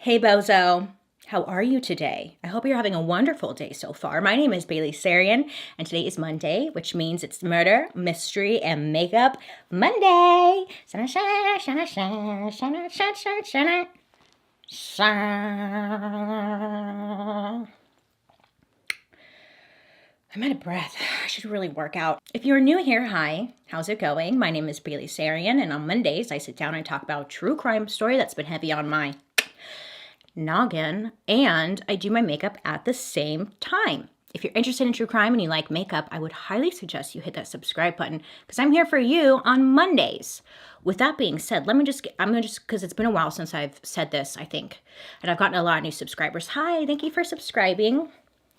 Hey Bozo, how are you today? I hope you're having a wonderful day so far. My name is Bailey Sarian, and today is Monday, which means it's Murder, Mystery, and Makeup Monday. Shana, shana, shana, shana, shana, shana, shana, shana. I'm out of breath. I should really work out. If you're new here, hi, how's it going? My name is Bailey Sarian, and on Mondays I sit down and talk about a true crime story that's been heavy on my noggin, and I do my makeup at the same time. If you're interested in true crime and you like makeup, I would highly suggest you hit that subscribe button because I'm here for you on Mondays. With that being said, I'm gonna because it's been a while since I've said this, I think, and I've gotten a lot of new subscribers. Hi, thank you for subscribing.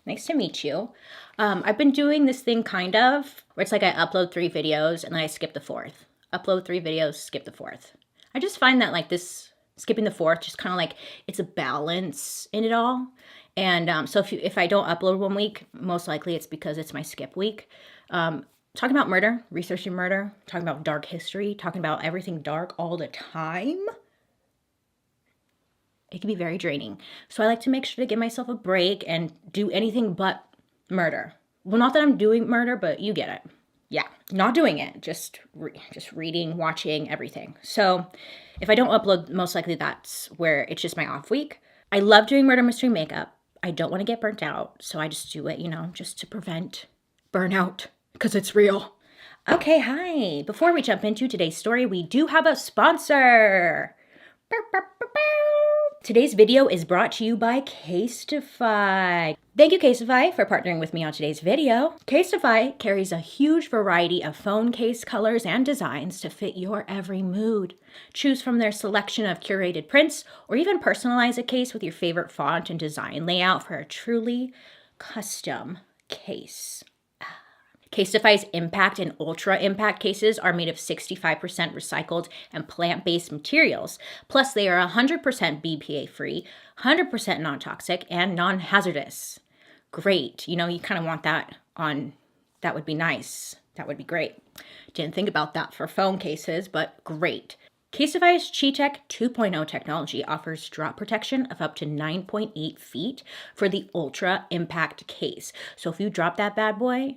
Nice to meet you. I've been doing this thing kind of where it's like I upload 3 videos and then I skip the 4th. Upload 3 videos, skip the 4th. I just find that like this skipping the 4th just kind of like it's a balance in it all. And so if I don't upload one week, most likely it's because it's my skip week. Talking about murder, researching murder, talking about dark history, talking about everything dark all the time, it can be very draining. So I like to make sure to give myself a break and do anything but murder. Well, not that I'm doing murder, but you get it. Yeah, not doing it, just reading, watching, everything. So if I don't upload, most likely that's where it's just my off week. I love doing murder mystery makeup. I don't want to get burnt out, so I just do it, just to prevent burnout, because it's real. Okay, hi. Before we jump into today's story, we do have a sponsor. Today's video is brought to you by Casetify. Thank you, Casetify, for partnering with me on today's video. Casetify carries a huge variety of phone case colors and designs to fit your every mood. Choose from their selection of curated prints, or even personalize a case with your favorite font and design layout for a truly custom case. Casetify's Impact and Ultra Impact cases are made of 65% recycled and plant-based materials. Plus, they are 100% BPA-free, 100% non-toxic, and non-hazardous. Great. You kind of want that on, that would be nice. That would be great. Didn't think about that for phone cases, but great. Casetify's Chi-Tech 2.0 technology offers drop protection of up to 9.8 feet for the Ultra Impact case. So if you drop that bad boy,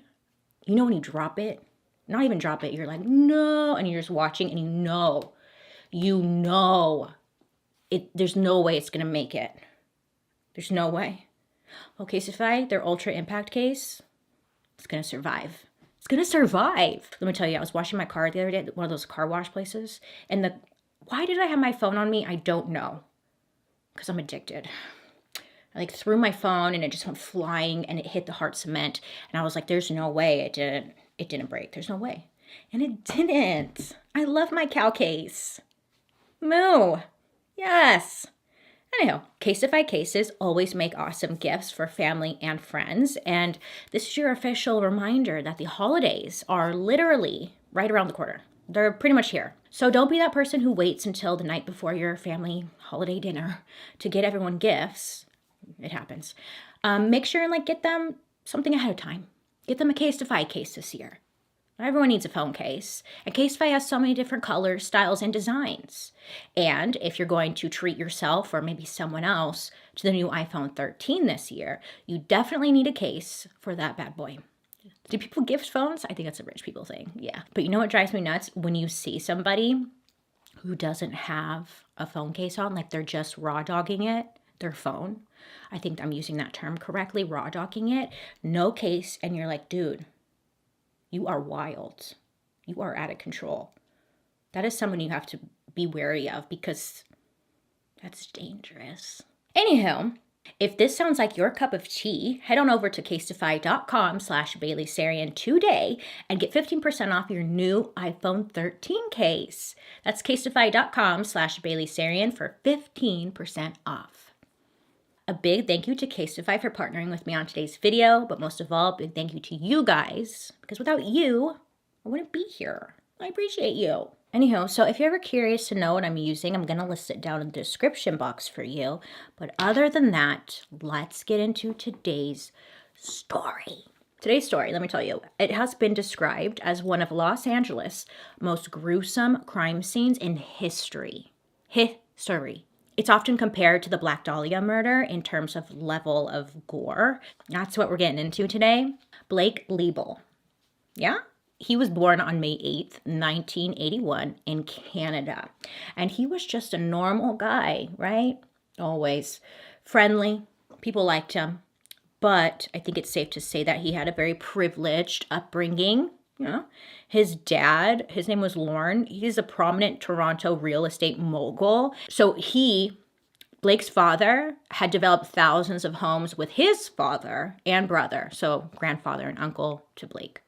when you drop it, not even drop it, you're like, no, and you're just watching and there's no way it's going to make it. There's no way. Well, Casetify, their Ultra Impact case, it's going to survive. It's going to survive. Let me tell you, I was washing my car the other day at one of those car wash places, and why did I have my phone on me? I don't know, because I'm addicted. I threw my phone and it just went flying and it hit the hard cement. And I was like, there's no way it didn't break. There's no way. And it didn't. I love my cow case. Moo. Yes. Anyhow, Casetify cases always make awesome gifts for family and friends. And this is your official reminder that the holidays are literally right around the corner. They're pretty much here. So don't be that person who waits until the night before your family holiday dinner to get everyone gifts. It happens. Make sure and get them something ahead of time. Get them a Casetify case this year. Not everyone needs a phone case. And Casetify has so many different colors, styles, and designs. And if you're going to treat yourself or maybe someone else to the new iPhone 13 this year, you definitely need a case for that bad boy. Do people gift phones? I think that's a rich people thing. Yeah. But you know what drives me nuts? When you see somebody who doesn't have a phone case on, they're just raw dogging it, their phone. I think I'm using that term correctly, raw dogging it, no case, and you're like, dude, you are wild. You are out of control. That is someone you have to be wary of because that's dangerous. Anywho, if this sounds like your cup of tea, head on over to casetify.com/BaileySarian today and get 15% off your new iPhone 13 case. That's casetify.com/BaileySarian for 15% off. A big thank you to Casetify for partnering with me on today's video, but most of all, big thank you to you guys, because without you, I wouldn't be here. I appreciate you. Anyhow, so if you're ever curious to know what I'm using, I'm going to list it down in the description box for you. But other than that, let's get into today's story. Today's story, let me tell you, it has been described as one of Los Angeles' most gruesome crime scenes in history. It's often compared to the Black Dahlia murder in terms of level of gore. That's what we're getting into today. Blake Leibel. Yeah? He was born on May 8th, 1981 in Canada. And he was just a normal guy, right? Always friendly. People liked him. But I think it's safe to say that he had a very privileged upbringing. You know, his dad, his name was Lorne. He's a prominent Toronto real estate mogul. So Blake's father had developed thousands of homes with his father and brother. So grandfather and uncle to Blake.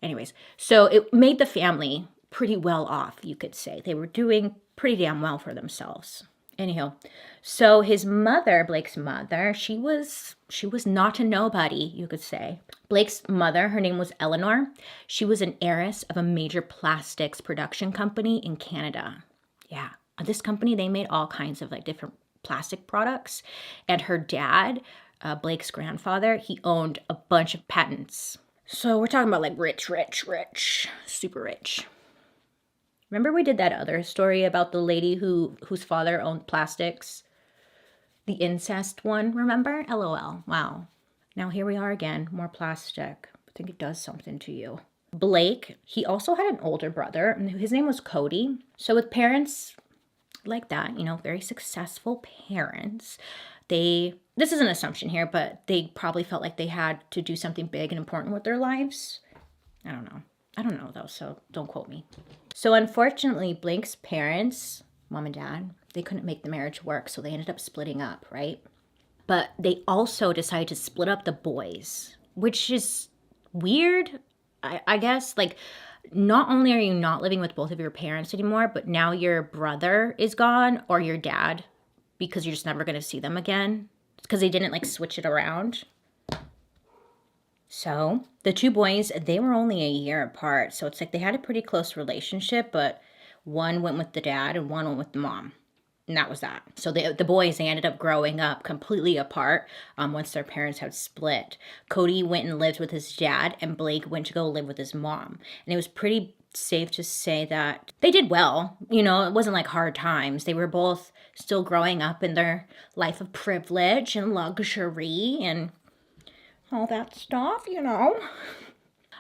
Anyways, so it made the family pretty well off, you could say. They were doing pretty damn well for themselves. Anyhow, so his mother, Blake's mother, she was not a nobody, you could say. Blake's mother, her name was Eleanor. She was an heiress of a major plastics production company in Canada. Yeah, this company, they made all kinds of like different plastic products. And her dad, Blake's grandfather, he owned a bunch of patents. So we're talking about like rich, super rich. Remember we did that other story about the lady whose father owned plastics? The incest one, remember? LOL. Wow. Now here we are again, more plastic. I think it does something to you. Blake, he also had an older brother, and his name was Cody. So with parents like that, you know, very successful parents, this is an assumption here, but they probably felt like they had to do something big and important with their lives. I don't know though, so don't quote me. So unfortunately, Blake's parents, mom and dad, they couldn't make the marriage work, so they ended up splitting up, right? But they also decided to split up the boys, which is weird, I guess. Like, not only are you not living with both of your parents anymore, but now your brother is gone or your dad, because you're just never going to see them again because they didn't like switch it around. So the two boys, they were only a year apart. So it's like they had a pretty close relationship, but one went with the dad and one went with the mom. And that was that. So the boys, they ended up growing up completely apart once their parents had split. Cody went and lived with his dad, and Blake went to go live with his mom. And it was pretty safe to say that they did well. You know, it wasn't like hard times. They were both still growing up in their life of privilege and luxury and all that stuff, you know.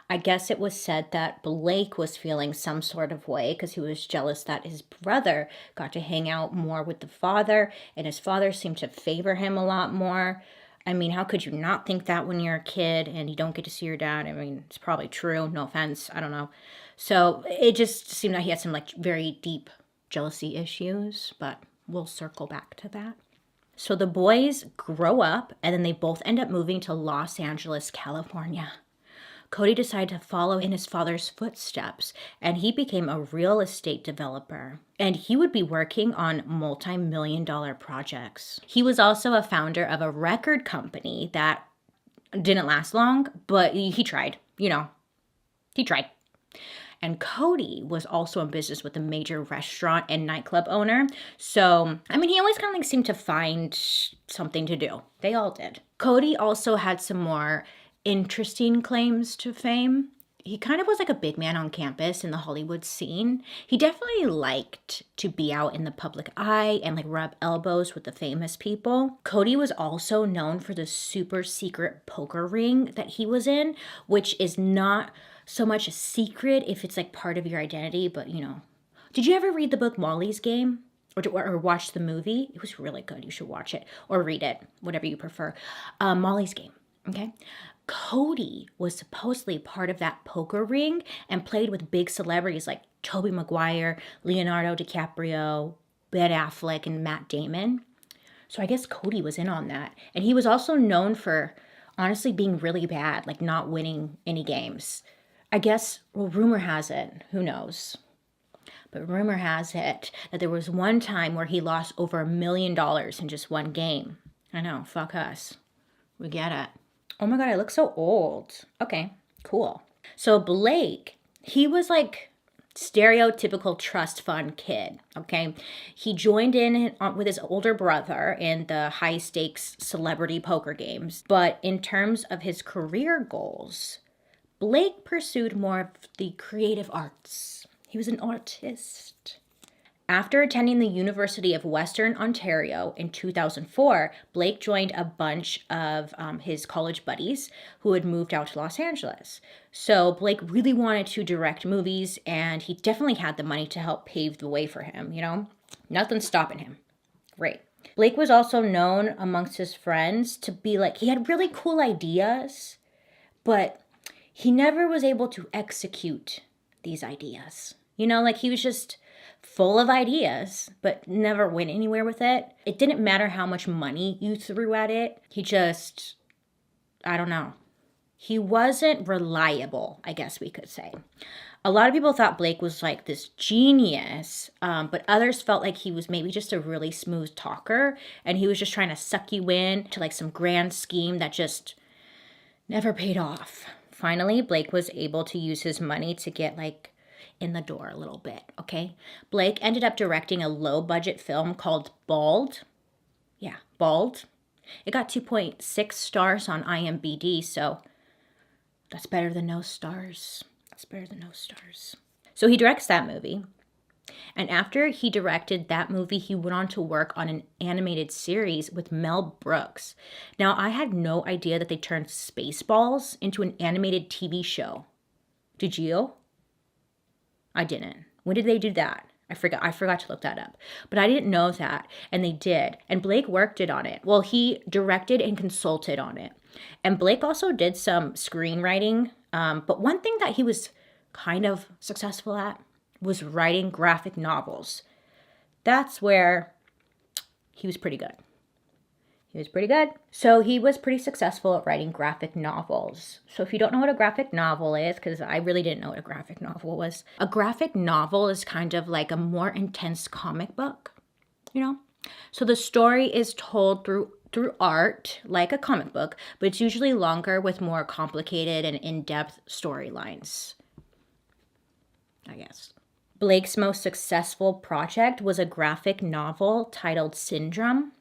I guess it was said that Blake was feeling some sort of way because he was jealous that his brother got to hang out more with the father, and his father seemed to favor him a lot more. I mean, how could you not think that when you're a kid and you don't get to see your dad? I mean, it's probably true. No offense. I don't know. So it just seemed like he had some like very deep jealousy issues, but we'll circle back to that. So the boys grow up and then they both end up moving to Los Angeles, California. Cody decided to follow in his father's footsteps, and he became a real estate developer. And he would be working on multi-million-dollar projects. He was also a founder of a record company that didn't last long, but he tried, you know. He tried. And Cody was also in business with a major restaurant and nightclub owner. So, I mean, he always kind of like seemed to find something to do. They all did. Cody also had some more interesting claims to fame. He kind of was like a big man on campus in the Hollywood scene. He definitely liked to be out in the public eye and like rub elbows with the famous people. Cody was also known for the super secret poker ring that he was in, which is not so much a secret if it's like part of your identity, but you know. Did you ever read the book Molly's Game? Or watch the movie? It was really good. You should watch it or read it, whatever you prefer. Molly's Game, okay? Cody was supposedly part of that poker ring and played with big celebrities like Tobey Maguire, Leonardo DiCaprio, Ben Affleck, and Matt Damon. So I guess Cody was in on that. And he was also known for honestly being really bad, like not winning any games. I guess, well, rumor has it, who knows? But rumor has it that there was one time where he lost over $1 million in just one game. I know, fuck us. We get it. Oh my God, I look so old. Okay, cool. So Blake, he was like stereotypical trust fund kid, okay? He joined in with his older brother in the high stakes celebrity poker games. But in terms of his career goals, Blake pursued more of the creative arts. He was an artist. After attending the University of Western Ontario in 2004, Blake joined a bunch of his college buddies who had moved out to Los Angeles. So Blake really wanted to direct movies, and he definitely had the money to help pave the way for him, you know? Nothing's stopping him. Great. Blake was also known amongst his friends to be like, he had really cool ideas, but he never was able to execute these ideas. You know, like he was just full of ideas, but never went anywhere with it. It didn't matter how much money you threw at it. He just, I don't know. He wasn't reliable, I guess we could say. A lot of people thought Blake was like this genius, but others felt like he was maybe just a really smooth talker, and he was just trying to suck you in to like some grand scheme that just never paid off. Finally, Blake was able to use his money to get like in the door a little bit, okay? Blake ended up directing a low-budget film called Bald. Yeah, Bald. It got 2.6 stars on IMDb, so that's better than no stars. That's better than no stars. So he directs that movie. And after he directed that movie, he went on to work on an animated series with Mel Brooks. Now, I had no idea that they turned Spaceballs into an animated TV show. Did you? I didn't. When did they do that? I forgot to look that up. But I didn't know that, and they did. And Blake worked it on it. Well, he directed and consulted on it. And Blake also did some screenwriting. But one thing that he was kind of successful at was writing graphic novels. That's where he was pretty good. He was pretty good. So he was pretty successful at writing graphic novels. So if you don't know what a graphic novel is, because I really didn't know what a graphic novel was. A graphic novel is kind of like a more intense comic book, you know? So the story is told through art, like a comic book, but it's usually longer with more complicated and in-depth storylines, I guess. Blake's most successful project was a graphic novel titled Syndrome.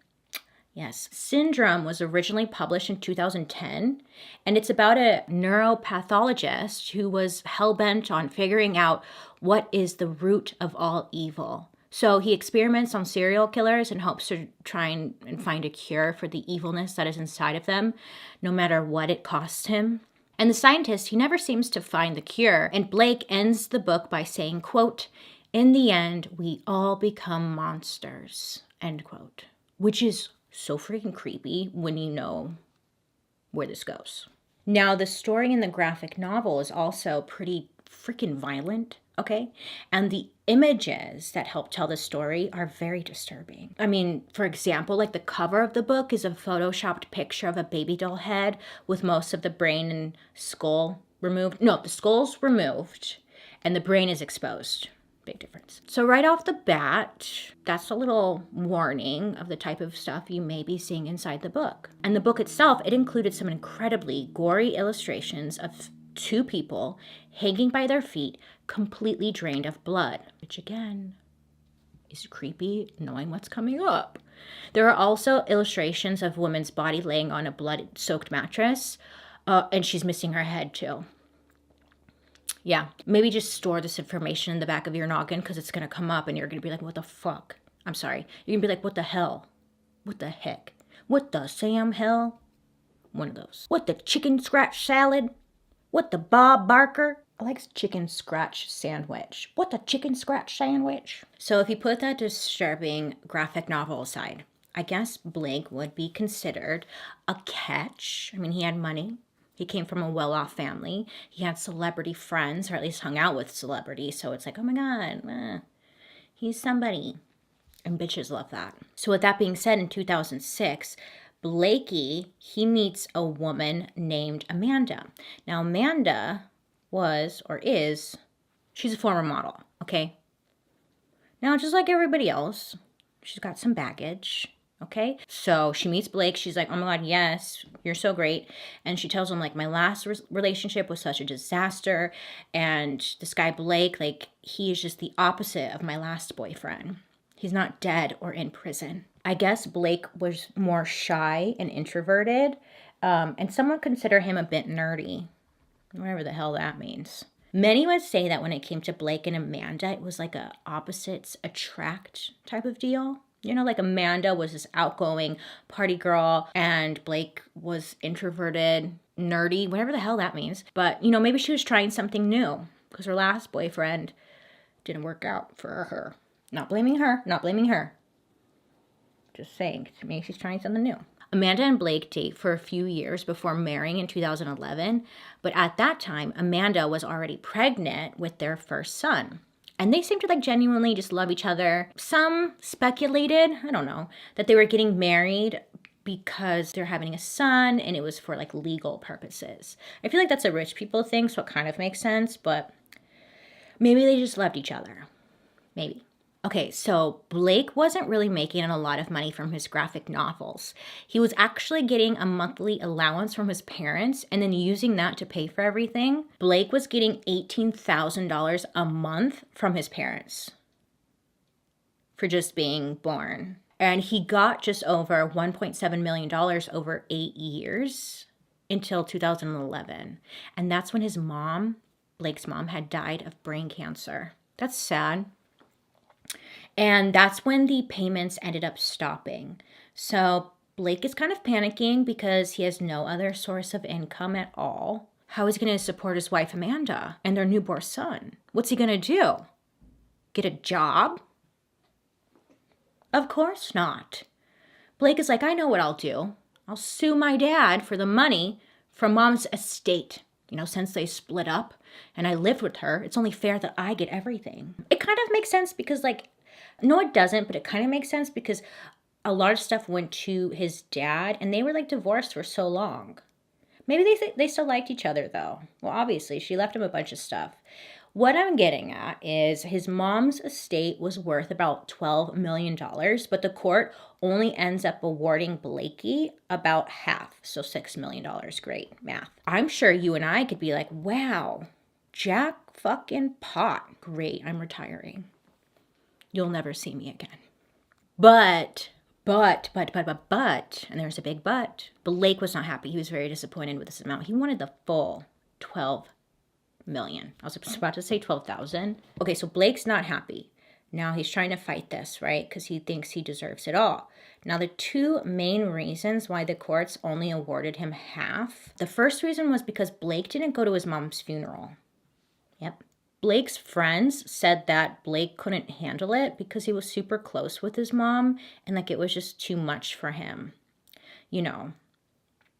Yes, Syndrome was originally published in 2010, and it's about a neuropathologist who was hell-bent on figuring out what is the root of all evil. So he experiments on serial killers and hopes to try and find a cure for the evilness that is inside of them, no matter what it costs him. And the scientist, he never seems to find the cure, and Blake ends the book by saying, quote, "In the end, we all become monsters," end quote, which is so freaking creepy when you know where this goes. Now, the story in the graphic novel is also pretty freaking violent, okay? And the images that help tell the story are very disturbing. I mean, for example, like the cover of the book is a photoshopped picture of a baby doll head with most of the brain and skull removed. No, the skull's removed and the brain is exposed. Big difference. So right off the bat, that's a little warning of the type of stuff you may be seeing inside the book. And the book itself, it included some incredibly gory illustrations of two people hanging by their feet, completely drained of blood, which again is creepy knowing what's coming up. There are also illustrations of women's body laying on a blood-soaked mattress, and she's missing her head too. Yeah, maybe just store this information in the back of your noggin because it's going to come up and you're going to be like, what the fuck? I'm sorry. You're going to be like, what the hell? What the heck? What the Sam hell? One of those. What the chicken scratch salad? What the Bob Barker? I like chicken scratch sandwich. What the chicken scratch sandwich? So if you put that disturbing graphic novel aside, I guess Blake would be considered a catch. I mean, he had money. He came from a well-off family. He had celebrity friends, or at least hung out with celebrities. So it's like, oh my God, he's somebody. And bitches love that. So with that being said, in 2006, Blakey, he meets a woman named Amanda. Now, Amanda was, or is, she's a former model, okay? Now, just like everybody else, she's got some baggage. Okay, so she meets Blake. She's like, oh my God, yes, you're so great. And she tells him, like, my last relationship was such a disaster. And this guy, Blake, like, he is just the opposite of my last boyfriend. He's not dead or in prison. I guess Blake was more shy and introverted. And some would consider him a bit nerdy. Whatever the hell that means. Many would say that when it came to Blake and Amanda, it was like a opposites attract type of deal. You know, like Amanda was this outgoing party girl and Blake was introverted, nerdy, whatever the hell that means. But, you know, maybe she was trying something new because her last boyfriend didn't work out for her. Not blaming her, not blaming her. Just saying, maybe she's trying something new. Amanda and Blake date for a few years before marrying in 2011, but at that time, Amanda was already pregnant with their first son. And they seemed to like genuinely just love each other. Some speculated, I don't know, that they were getting married because they're having a son and it was for like legal purposes. I feel like that's a rich people thing, so it kind of makes sense, but maybe they just loved each other. Maybe. Okay, so Blake wasn't really making a lot of money from his graphic novels. He was actually getting a monthly allowance from his parents and then using that to pay for everything. Blake was getting $18,000 a month from his parents for just being born. And he got just over $1.7 million over 8 years until 2011. And that's when his mom, Blake's mom, had died of brain cancer. That's sad. And that's when the payments ended up stopping. So Blake is kind of panicking because he has no other source of income at all. How is he going to support his wife, Amanda, and their newborn son? What's he going to do? Get a job? Of course not. Blake is like, I know what I'll do. I'll sue my dad for the money from mom's estate. You know, since they split up and I lived with her, it's only fair that I get everything. It kind of makes sense because no, it doesn't, but it kind of makes sense because a lot of stuff went to his dad and they were like divorced for so long. Maybe they still liked each other though. Well, obviously she left him a bunch of stuff. What I'm getting at is his mom's estate was worth about $12 million, but the court only ends up awarding Blakey about half. So $6 million. Great math. I'm sure you and I could be like, wow, jack fucking pot. Great, I'm retiring. You'll never see me again. But, and there's a big but. Blake was not happy. He was very disappointed with this amount. He wanted the full 12 million. I was about to say 12,000. Okay, so Blake's not happy. Now he's trying to fight this, right? Because he thinks he deserves it all. Now, the two main reasons why the courts only awarded him half. The first reason was because Blake didn't go to his mom's funeral. Yep. Blake's friends said that Blake couldn't handle it because he was super close with his mom and like it was just too much for him, you know.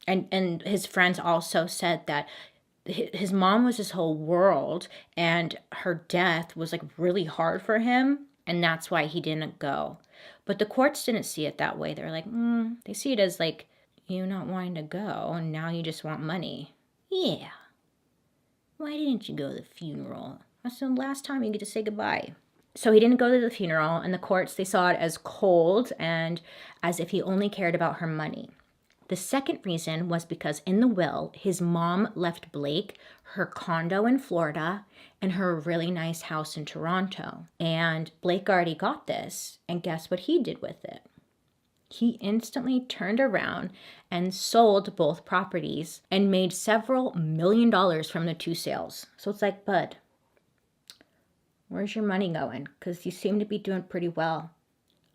And his friends also said that his mom was his whole world and her death was like really hard for him and that's why he didn't go. But the courts didn't see it that way. They're like, they see it as like you not wanting to go and now you just want money. Yeah. Why didn't you go to the funeral? That's the last time you get to say goodbye. So he didn't go to the funeral, and the courts, they saw it as cold and as if he only cared about her money. The second reason was because in the will, his mom left Blake her condo in Florida and her really nice house in Toronto. And Blake already got this, and guess what he did with it? He instantly turned around and sold both properties and made several $1 million from the two sales. So it's like, bud, where's your money going? Because you seem to be doing pretty well.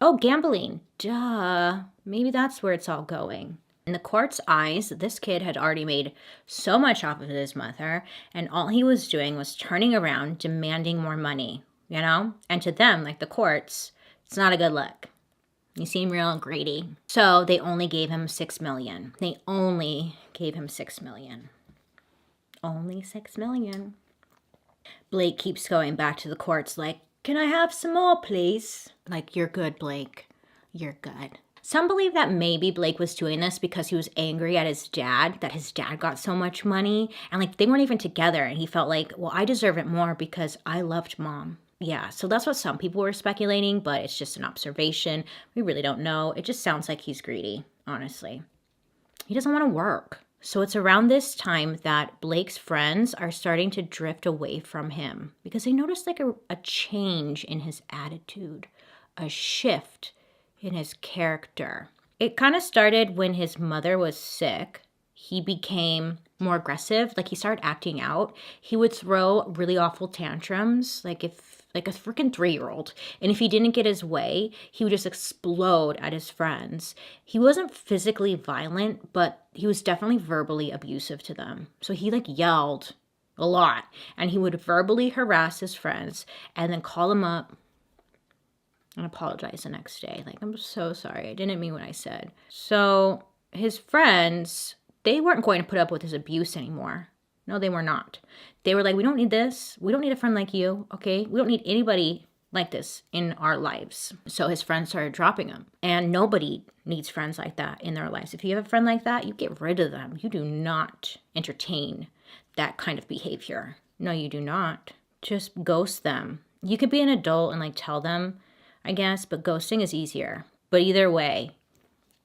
Oh, gambling. Duh. Maybe that's where it's all going. In the court's eyes, this kid had already made so much off of his mother, and all he was doing was turning around, demanding more money, you know? And to them, like the courts, it's not a good look. You seem real greedy. So they only gave him $6 million. They only gave him $6 million. Only $6 million. Blake keeps going back to the courts like, can I have some more, please? Like, you're good, Blake. You're good. Some believe that maybe Blake was doing this because he was angry at his dad, that his dad got so much money. And like, they weren't even together. And he felt like, well, I deserve it more because I loved mom. Yeah, so that's what some people were speculating, but it's just an observation. We really don't know. It just sounds like he's greedy, honestly. He doesn't want to work. So it's around this time that Blake's friends are starting to drift away from him because they noticed like a change in his attitude, a shift in his character. It kind of started when his mother was sick. he became more aggressive. Like, he started acting out. He would throw really awful tantrums, like a freaking 3-year-old. And if he didn't get his way, he would just explode at his friends. He wasn't physically violent, but he was definitely verbally abusive to them. So he like yelled a lot, and he would verbally harass his friends and then call them up and apologize the next day. Like, I'm so sorry. I didn't mean what I said. So his friends, they weren't going to put up with his abuse anymore. No, they were not. They were like, we don't need this. We don't need a friend like you, okay? We don't need anybody like this in our lives. So his friends started dropping him. And nobody needs friends like that in their lives. If you have a friend like that, you get rid of them. You do not entertain that kind of behavior. No, you do not. Just ghost them. You could be an adult and like tell them, I guess, but ghosting is easier. But either way,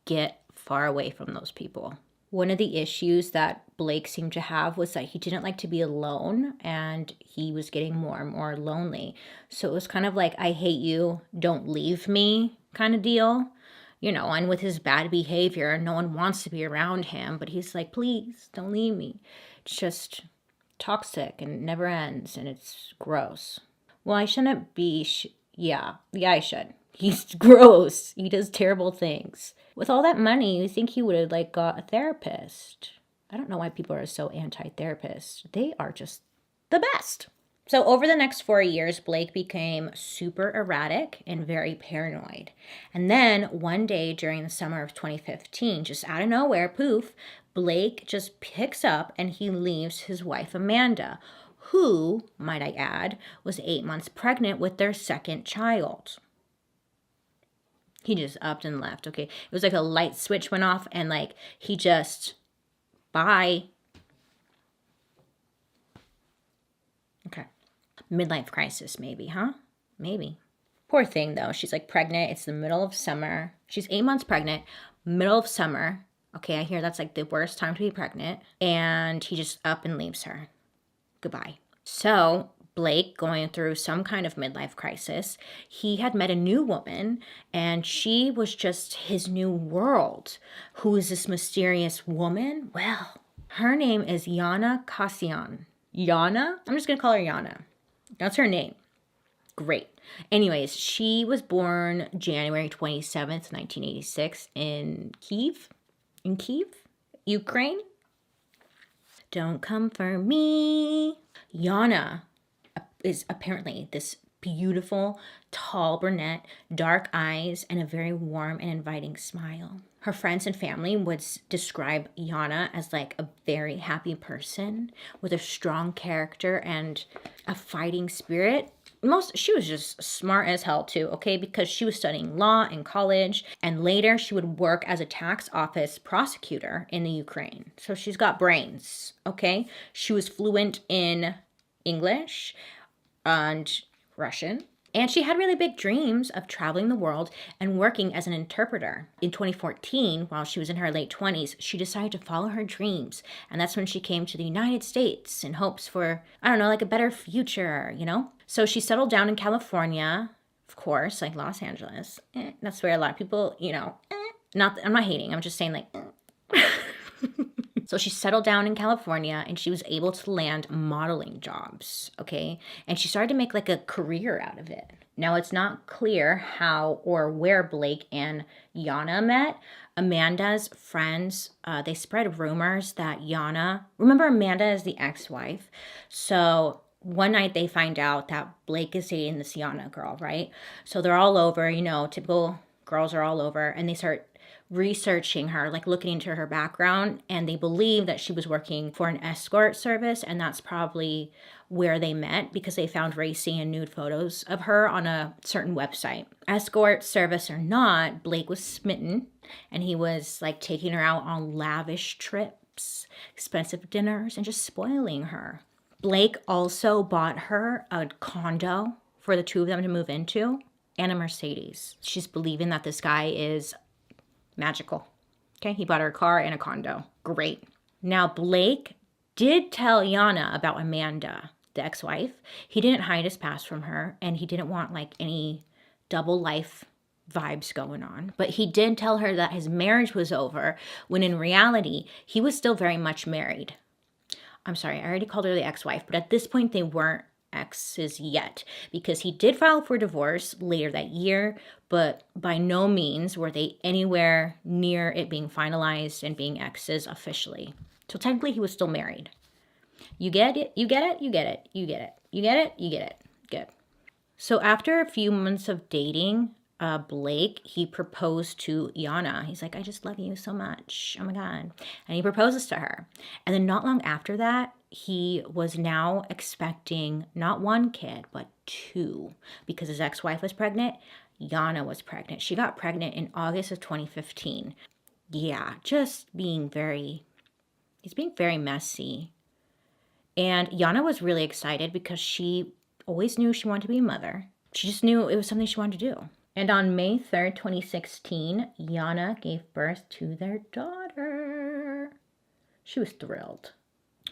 get far away from those people. One of the issues that Blake seemed to have was that he didn't like to be alone, and he was getting more and more lonely. So it was kind of like, I hate you, don't leave me kind of deal. You know, and with his bad behavior, no one wants to be around him, but he's like, please don't leave me. It's just toxic and it never ends, and it's gross. Well, I shouldn't be, yeah, I should. He's gross. He does terrible things. With all that money, you think he would have like got a therapist. I don't know why people are so anti-therapist. They are just the best. So over the next 4 years, Blake became super erratic and very paranoid. And then one day during the summer of 2015, just out of nowhere, poof, Blake just picks up and he leaves his wife, Amanda, who, might I add, was 8 months pregnant with their second child. He just upped and left, okay? It was like a light switch went off and like he just, bye. Okay. Midlife crisis maybe, huh? Maybe. Poor thing though. She's like pregnant. It's the middle of summer. She's 8 months pregnant, middle of summer. Okay, I hear that's like the worst time to be pregnant. And he just up and leaves her. Goodbye. So Blake, going through some kind of midlife crisis, he had met a new woman, and she was just his new world. Who is this mysterious woman? Well, her name is Yana Kassian. Yana? I'm just going to call her Yana. That's her name. Great. Anyways, she was born January 27th, 1986 in Kiev, Ukraine. Don't come for me. Yana is apparently this beautiful, tall brunette, dark eyes, and a very warm and inviting smile. Her friends and family would describe Yana as like a very happy person with a strong character and a fighting spirit. She was just smart as hell too, okay? Because she was studying law in college, and later she would work as a tax office prosecutor in the Ukraine. So she's got brains, okay? She was fluent in English and Russian. And she had really big dreams of traveling the world and working as an interpreter. In 2014, while she was in her late 20s, she decided to follow her dreams. And that's when she came to the United States in hopes for, I don't know, like a better future, you know? So she settled down in California, of course, like Los Angeles. That's where a lot of people, you know, I'm not hating, I'm just saying like, So she settled down in California and she was able to land modeling jobs, okay? And she started to make like a career out of it. Now, it's not clear how or where Blake and Yana met. Amanda's friends, they spread rumors that remember Amanda is the ex-wife. So one night they find out that Blake is dating this Yana girl, right? So they're all over, you know, typical girls are all over, and they start researching her, like looking into her background, and they believe that she was working for an escort service, and that's probably where they met because they found racy and nude photos of her on a certain website. Escort service or not, Blake was smitten, and he was like taking her out on lavish trips, expensive dinners, and just spoiling her. Blake also bought her a condo for the two of them to move into and a Mercedes. She's believing that this guy is magical. Okay, he bought her a car and a condo. Great. Now, Blake did tell Yana about Amanda, the ex-wife. He didn't hide his past from her, and he didn't want like any double life vibes going on. But he did tell her that his marriage was over, when in reality, he was still very much married. I'm sorry, I already called her the ex-wife, but at this point they weren't exes yet, because he did file for divorce later that year, but by no means were they anywhere near it being finalized and being exes officially. So technically he was still married. You get it? You get it? You get it? You get it? You get it? You get it? Good. So after a few months of dating Blake, he proposed to Yana. He's like, I just love you so much. Oh my God. And he proposes to her. And then not long after that, he was now expecting not one kid, but two, because his ex-wife was pregnant. Yana was pregnant. She got pregnant in August of 2015. Yeah, he's being very messy. And Yana was really excited because she always knew she wanted to be a mother. She just knew it was something she wanted to do. And on May 3rd, 2016, Yana gave birth to their daughter. She was thrilled.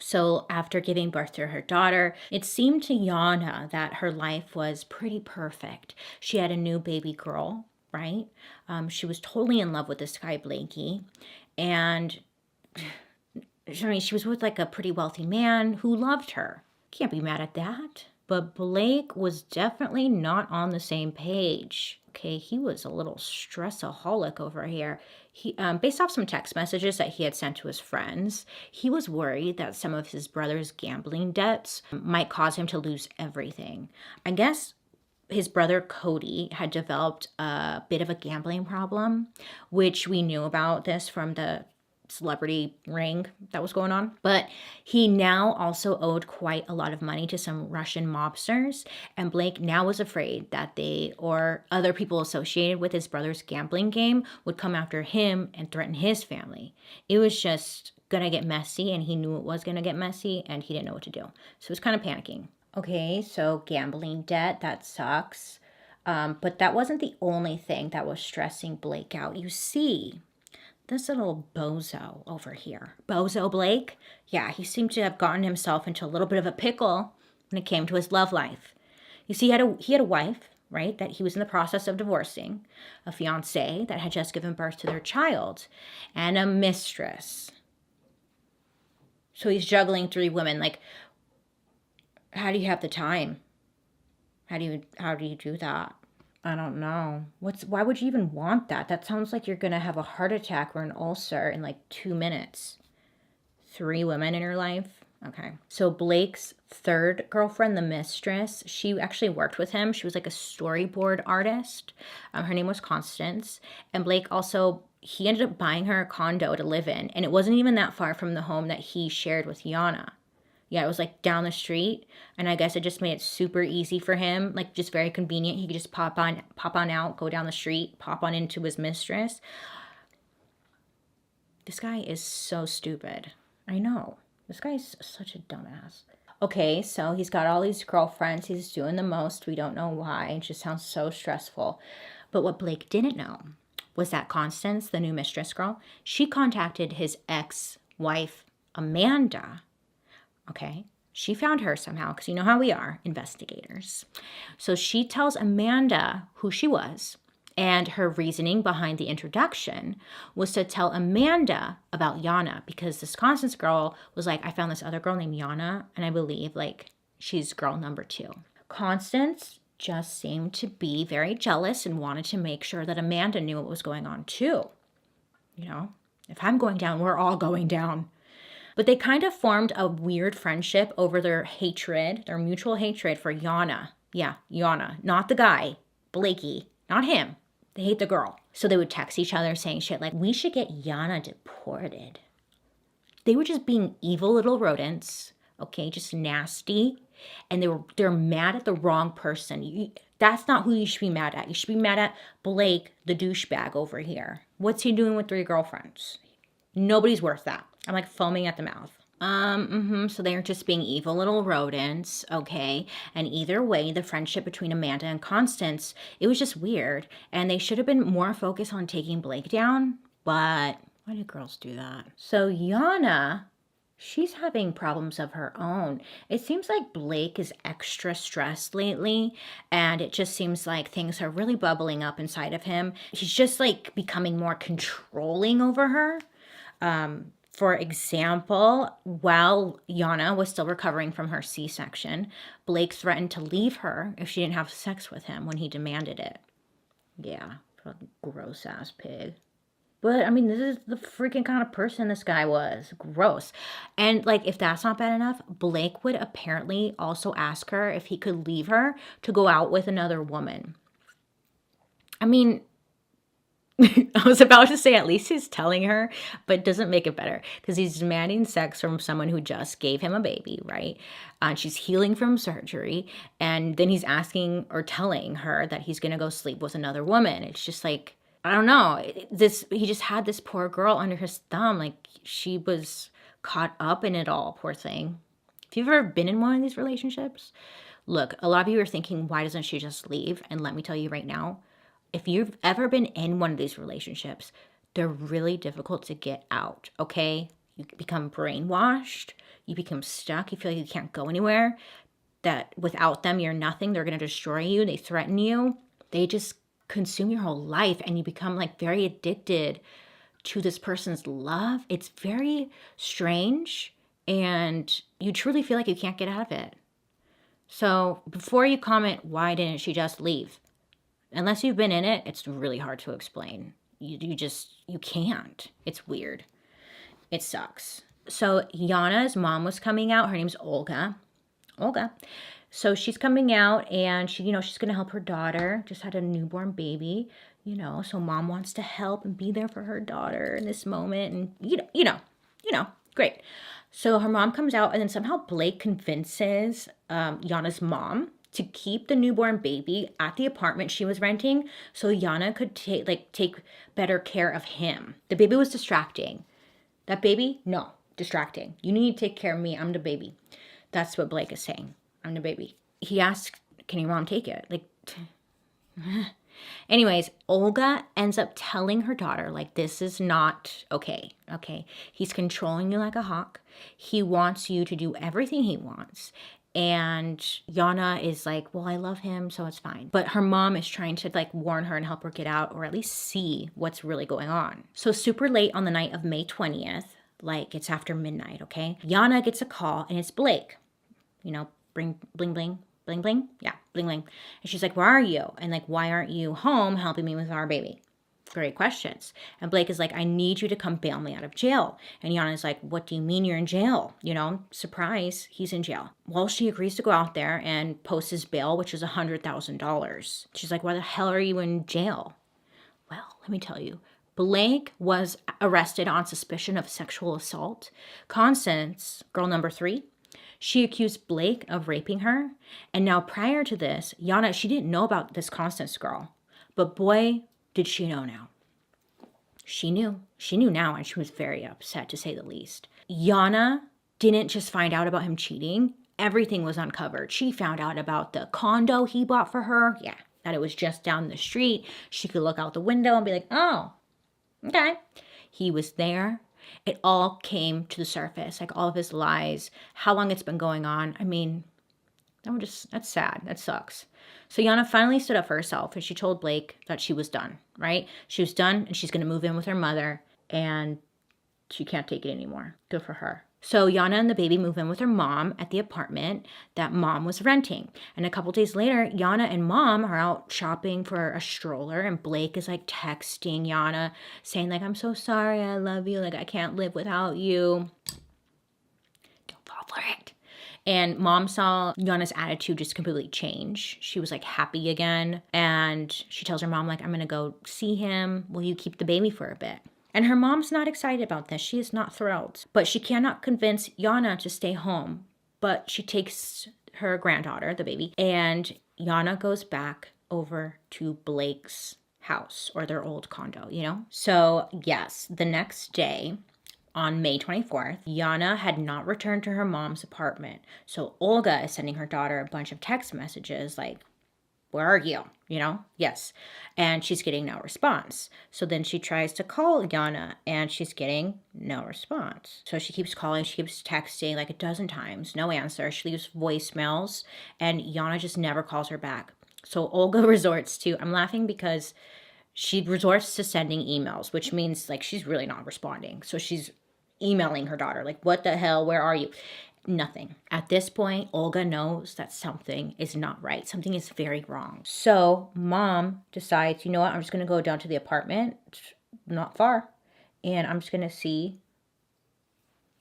So after giving birth to her daughter, it seemed to Yana that her life was pretty perfect. She had a new baby girl, right? She was totally in love with this guy, Blakey. And I mean, she was with like a pretty wealthy man who loved her. Can't be mad at that. But Blake was definitely not on the same page. Okay, he was a little stressaholic over here. He, based off some text messages that he had sent to his friends, he was worried that some of his brother's gambling debts might cause him to lose everything. I guess his brother Cody had developed a bit of a gambling problem, which we knew about this from the celebrity ring that was going on. But he now also owed quite a lot of money to some Russian mobsters, and Blake now was afraid that they or other people associated with his brother's gambling game would come after him and threaten his family. It was just gonna get messy, and he knew it was gonna get messy, and he didn't know what to do. So he was kind of panicking. Okay, so gambling debt, that sucks. But that wasn't the only thing that was stressing Blake out. You see, this little bozo over here. Bozo Blake? Yeah, he seemed to have gotten himself into a little bit of a pickle when it came to his love life. You see, he had a wife, right, that he was in the process of divorcing, a fiancé that had just given birth to their child, and a mistress. So he's juggling 3 women. Like, how do you have the time? How do you do that? I don't know. Why would you even want that? That sounds like you're going to have a heart attack or an ulcer in like 2 minutes. 3 women in your life? Okay. So Blake's third girlfriend, the mistress, she actually worked with him. She was like a storyboard artist. Her name was Constance. And Blake also, he ended up buying her a condo to live in. And it wasn't even that far from the home that he shared with Yana. Yeah, it was like down the street, and I guess it just made it super easy for him, like just very convenient. He could just pop on out, go down the street, pop on into his mistress. This guy is so stupid. I know. This guy's such a dumbass. Okay, so he's got all these girlfriends. He's doing the most. We don't know why. It just sounds so stressful. But what Blake didn't know was that Constance, the new mistress girl, she contacted his ex-wife, Amanda. Okay, she found her somehow, because you know how we are, investigators. So she tells Amanda who she was, and her reasoning behind the introduction was to tell Amanda about Yana, because this Constance girl was like, I found this other girl named Yana, and I believe like she's girl number 2. Constance just seemed to be very jealous and wanted to make sure that Amanda knew what was going on too. You know, if I'm going down, we're all going down. But they kind of formed a weird friendship over their hatred, their mutual hatred for Yana. Yeah, Yana, not the guy, Blakey, not him. They hate the girl. So they would text each other saying shit like, we should get Yana deported. They were just being evil little rodents, okay, just nasty. And they're mad at the wrong person. That's not who you should be mad at. You should be mad at Blake, the douchebag over here. What's he doing with 3 girlfriends? Nobody's worth that. I'm like foaming at the mouth. So they're just being evil little rodents, okay? And either way, the friendship between Amanda and Constance, it was just weird. And they should have been more focused on taking Blake down. But why do girls do that? So Yana she's having problems of her own. It seems like Blake is extra stressed lately, and it just seems like things are really bubbling up inside of him. He's just like becoming more controlling over her. For example, while Yana was still recovering from her C-section, Blake threatened to leave her if she didn't have sex with him when he demanded it. Yeah, fucking gross ass pig. But I mean, this is the freaking kind of person this guy was. Gross. And like, if that's not bad enough, Blake would apparently also ask her if he could leave her to go out with another woman. I mean, I was about to say at least he's telling her, but it doesn't make it better because he's demanding sex from someone who just gave him a baby, right? And she's healing from surgery. And then he's asking or telling her that he's going to go sleep with another woman. It's just like, I don't know. He just had this poor girl under his thumb. Like she was caught up in it all, poor thing. If you've ever been in one of these relationships, look, a lot of you are thinking, why doesn't she just leave? And let me tell you right now, if you've ever been in one of these relationships, they're really difficult to get out, okay? You become brainwashed. You become stuck. You feel like you can't go anywhere. That without them, you're nothing. They're going to destroy you. They threaten you. They just consume your whole life, and you become like very addicted to this person's love. It's very strange, and you truly feel like you can't get out of it. So before you comment, why didn't she just leave? Unless you've been in it, it's really hard to explain. You can't. It's weird. It sucks. So Yana's mom was coming out. Her name's Olga. So she's coming out, and she's going to help her daughter. Just had a newborn baby, so mom wants to help and be there for her daughter in this moment. And great. So her mom comes out, and then somehow Blake convinces Yana's mom to keep the newborn baby at the apartment she was renting so Yana could take better care of him. The baby was distracting. That baby? No, distracting. You need to take care of me. I'm the baby. That's what Blake is saying. I'm the baby. He asked, can your mom take it? Anyways, Olga ends up telling her daughter, this is not okay. He's controlling you like a hawk. He wants you to do everything he wants. And Yana is like, well, I love him, so it's fine. But her mom is trying to warn her and help her get out, or at least see what's really going on. So super late on the night of May 20th, it's after midnight, okay? Yana gets a call, and it's Blake. Bling, bling, bling, bling, bling. Yeah, bling, bling. And she's like, where are you? And why aren't you home helping me with our baby? Great questions. And Blake is like, I need you to come bail me out of jail. And Yana's like, what do you mean you're in jail? Surprise, he's in jail. Well, she agrees to go out there and post his bail, which is $100,000. She's like, why the hell are you in jail? Well, let me tell you. Blake was arrested on suspicion of sexual assault. Constance, girl number 3, she accused Blake of raping her. And now prior to this, Yana, she didn't know about this Constance girl. But boy, did she know now. She knew now, and she was very upset, to say the least. Yana didn't just find out about him cheating. Everything was uncovered. She found out about the condo he bought for her. Yeah, that it was just down the street. She could look out the window and be like, oh, okay. He was there. It all came to the surface, all of his lies, how long it's been going on. I mean, that's sad. That sucks. So Yana finally stood up for herself, and she told Blake that she was done, right? She was done, and she's going to move in with her mother, and she can't take it anymore. Good for her. So Yana and the baby move in with her mom at the apartment that mom was renting. And a couple days later, Yana and mom are out shopping for a stroller, and Blake is texting Yana saying I'm so sorry, I love you, I can't live without you. Don't fall for it. And mom saw Yana's attitude just completely change. She was happy again. And she tells her mom I'm going to go see him. Will you keep the baby for a bit? And her mom's not excited about this. She is not thrilled. But she cannot convince Yana to stay home. But she takes her granddaughter, the baby, and Yana goes back over to Blake's house, or their old condo, So yes, the next day, on May 24th, Yana had not returned to her mom's apartment. So Olga is sending her daughter a bunch of text messages where are you? You know? Yes. And she's getting no response. So then she tries to call Yana and she's getting no response. So she keeps calling, she keeps texting like a dozen times, no answer. She leaves voicemails and Yana just never calls her back. So Olga resorts to, I'm laughing because she resorts to sending emails, which means like she's really not responding. So she's emailing her daughter, like, what the hell? Where are you? Nothing. At this point, Olga knows that something is not right. Something is very wrong. So mom decides, you know what? I'm just going to go down to the apartment, not far, and I'm just going to see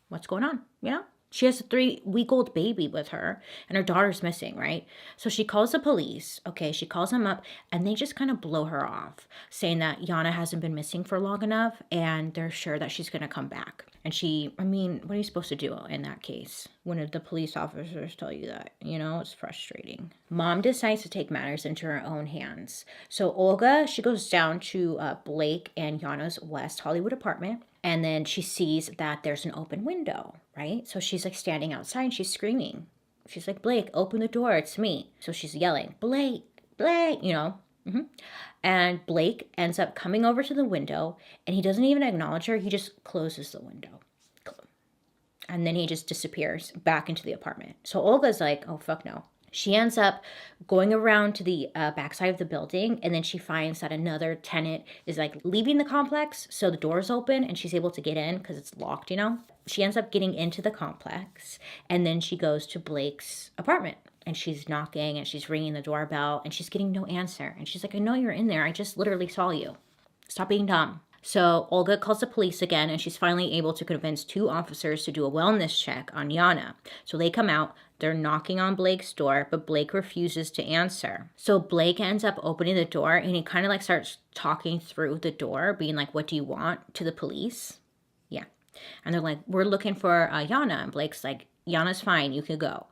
what's going on, you know? She has a 3-week-old baby with her, and her daughter's missing, right? So she calls the police. Okay, she calls them up, and they just kind of blow her off, saying that Yana hasn't been missing for long enough, and they're sure that she's going to come back. And I mean, what are you supposed to do in that case when the police officers tell you that? You know, it's frustrating. Mom decides to take matters into her own hands. So Olga, she goes down to Blake and Yana's West Hollywood apartment. And then she sees that there's an open window, right? So she's like standing outside and she's screaming. She's like, Blake, open the door. It's me. So she's yelling, Blake, Blake, you know. And Blake ends up coming over to the window and he doesn't even acknowledge her. He just closes the window. And then he just disappears back into the apartment. So Olga's like, oh, fuck no. She ends up going around to the backside of the building, and then she finds that another tenant is like leaving the complex. So the door's open and she's able to get in because it's locked, you know. She ends up getting into the complex, and then she goes to Blake's apartment and she's knocking and she's ringing the doorbell and she's getting no answer. And she's like, I know you're in there. I just literally saw you. Stop being dumb. So Olga calls the police again, and she's finally able to convince 2 officers to do a wellness check on Yana. So they come out, they're knocking on Blake's door, but Blake refuses to answer. So Blake ends up opening the door, and he kind of like starts talking through the door, being like, what do you want, to the police? Yeah. And they're like, we're looking for Yana. And Blake's like, Yana's fine, you can go.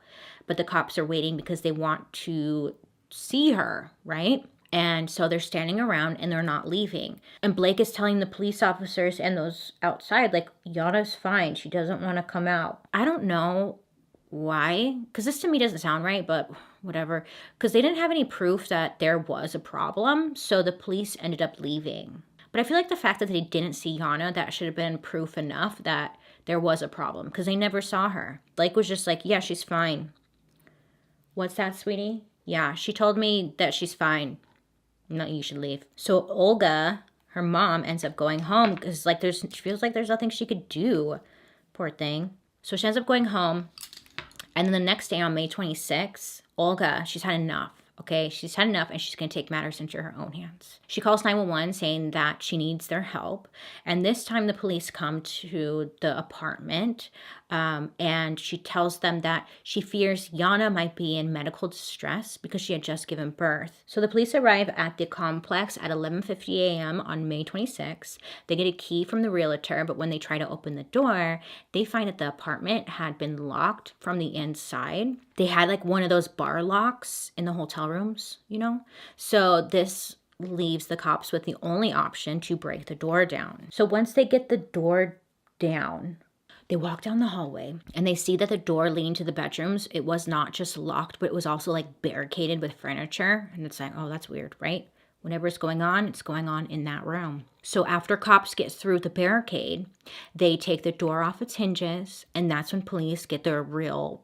But the cops are waiting because they want to see her, right? And so they're standing around and they're not leaving. And Blake is telling the police officers and those outside, like, Yana's fine. She doesn't want to come out. I don't know why, because this to me doesn't sound right, but whatever. Because they didn't have any proof that there was a problem. So the police ended up leaving. But I feel like the fact that they didn't see Yana, that should have been proof enough that there was a problem. Because they never saw her. Blake was just like, yeah, she's fine. What's that, sweetie? Yeah, she told me that she's fine. No, you should leave. So Olga, her mom, ends up going home because like she feels like there's nothing she could do. Poor thing. So she ends up going home. And then the next day on May 26th, Olga, she's had enough. Okay, she's had enough and she's going to take matters into her own hands. She calls 911 saying that she needs their help. And this time the police come to the apartment and she tells them that she fears Yana might be in medical distress because she had just given birth. So the police arrive at the complex at 11:50 a.m. on May 26th. They get a key from the realtor, but when they try to open the door, they find that the apartment had been locked from the inside. They had like one of those bar locks in the hotel rooms, you know? So this leaves the cops with the only option to break the door down. So once they get the door down, they walk down the hallway and they see that the door leading to the bedrooms, it was not just locked, but it was also like barricaded with furniture. And it's like, oh, that's weird, right? Whenever it's going on in that room. So after cops get through the barricade, they take the door off its hinges, and that's when police get their real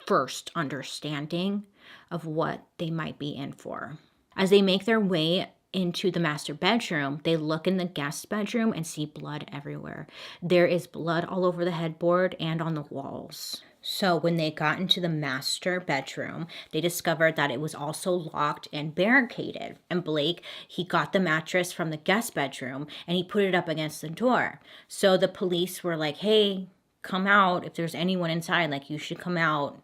first understanding of what they might be in for. As they make their way into the master bedroom, they look in the guest bedroom and see blood everywhere. There is blood all over the headboard and on the walls. So when they got into the master bedroom, they discovered that it was also locked and barricaded. And Blake, he got the mattress from the guest bedroom and he put it up against the door. So the police were like, hey, come out. If there's anyone inside, like, you should come out.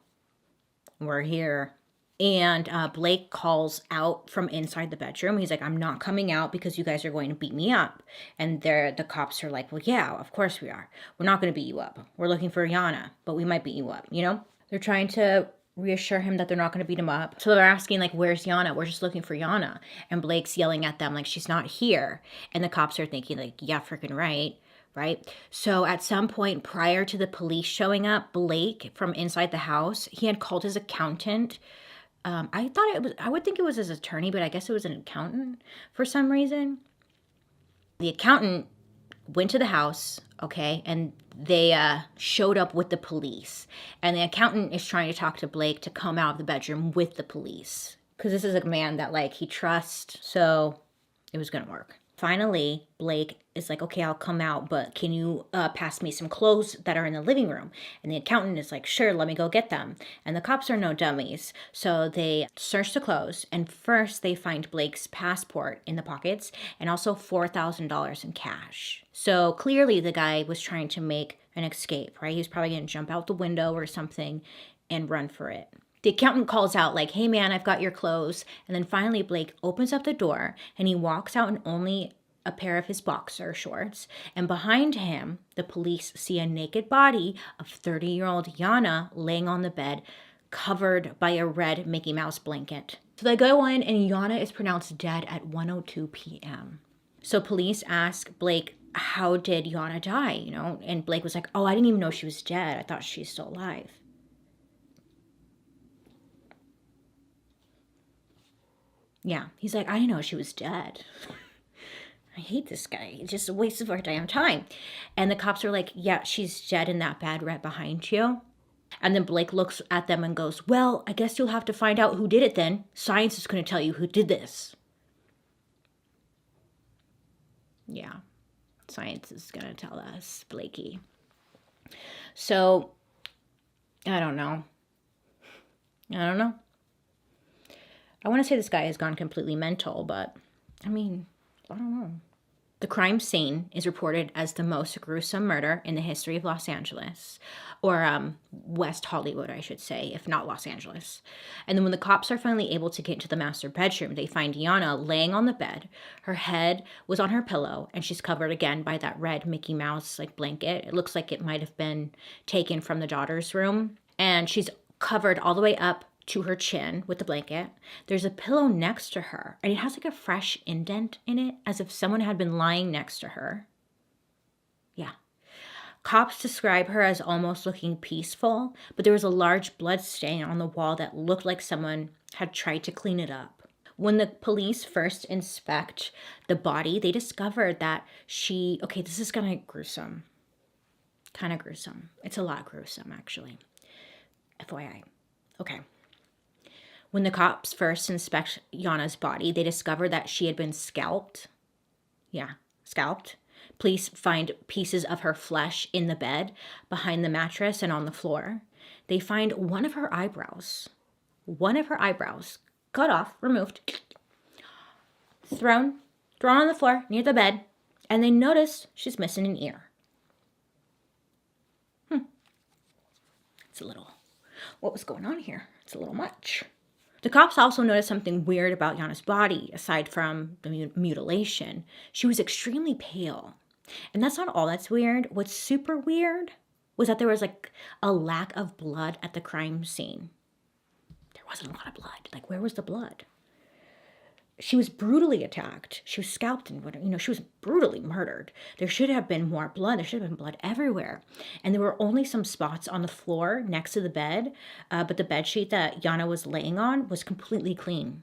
We're here. And Blake calls out from inside the bedroom. He's like, I'm not coming out because you guys are going to beat me up. And the cops are like, well, yeah, of course we are. We're not going to beat you up. We're looking for Yana, but we might beat you up, you know? They're trying to reassure him that they're not going to beat him up. So they're asking, like, where's Yana? We're just looking for Yana. And Blake's yelling at them, like, she's not here. And the cops are thinking, like, yeah, freaking right. Right? So at some point prior to the police showing up, Blake from inside the house, he had called his accountant I would think it was his attorney, but I guess it was an accountant for some reason. The accountant went to the house, okay, and they showed up with the police. And the accountant is trying to talk to Blake to come out of the bedroom with the police. Because this is a man that, like, he trusts, so it was going to work. Finally, Blake is like, okay, I'll come out, but can you pass me some clothes that are in the living room? And the accountant is like, sure, let me go get them. And the cops are no dummies. So they search the clothes, and first they find Blake's passport in the pockets and also $4,000 in cash. So clearly the guy was trying to make an escape, right? He was probably going to jump out the window or something and run for it. The accountant calls out like, hey man, I've got your clothes. And then finally Blake opens up the door and he walks out in only a pair of his boxer shorts. And behind him, the police see a naked body of 30-year-old Yana laying on the bed, covered by a red Mickey Mouse blanket. So they go in and Yana is pronounced dead at 1:02 p.m. So police ask Blake, how did Yana die? You know, and Blake was like, oh, I didn't even know she was dead. I thought she's still alive. Yeah, he's like, I didn't know she was dead. I hate this guy. It's just a waste of our damn time. And the cops are like, yeah, she's dead in that bed right behind you. And then Blake looks at them and goes, well, I guess you'll have to find out who did it then. Science is going to tell you who did this. Yeah, science is going to tell us, Blakey. So, I don't know. I want to say this guy has gone completely mental, but I mean, I don't know. The crime scene is reported as the most gruesome murder in the history of Los Angeles, or West Hollywood, I should say, if not Los Angeles. And then when the cops are finally able to get into the master bedroom, they find Yana laying on the bed. Her head was on her pillow, and she's covered again by that red Mickey Mouse like blanket. It looks like it might have been taken from the daughter's room. And she's covered all the way up to her chin with the blanket. There's a pillow next to her, and it has like a fresh indent in it, as if someone had been lying next to her. Yeah. Cops describe her as almost looking peaceful, but there was a large blood stain on the wall that looked like someone had tried to clean it up. When the police first inspect the body, they discovered that okay, this is kind of gruesome. It's a lot gruesome, actually. FYI. Okay. When the cops first inspect Yana's body, they discover that she had been scalped. Yeah, scalped. Police find pieces of her flesh in the bed, behind the mattress, and on the floor. They find one of her eyebrows. Cut off, removed, thrown on the floor near the bed, and they notice she's missing an ear. It's a little, what was going on here? It's a little much. The cops also noticed something weird about Yana's body, aside from the mutilation. She was extremely pale. And that's not all that's weird. What's super weird was that there was like a lack of blood at the crime scene. There wasn't a lot of blood. Like, where was the blood? She was brutally attacked. She was scalped and whatever. She was brutally murdered. There should have been more blood. There should have been blood everywhere. And there were only some spots on the floor next to the bed, but the bedsheet that Yana was laying on was completely clean.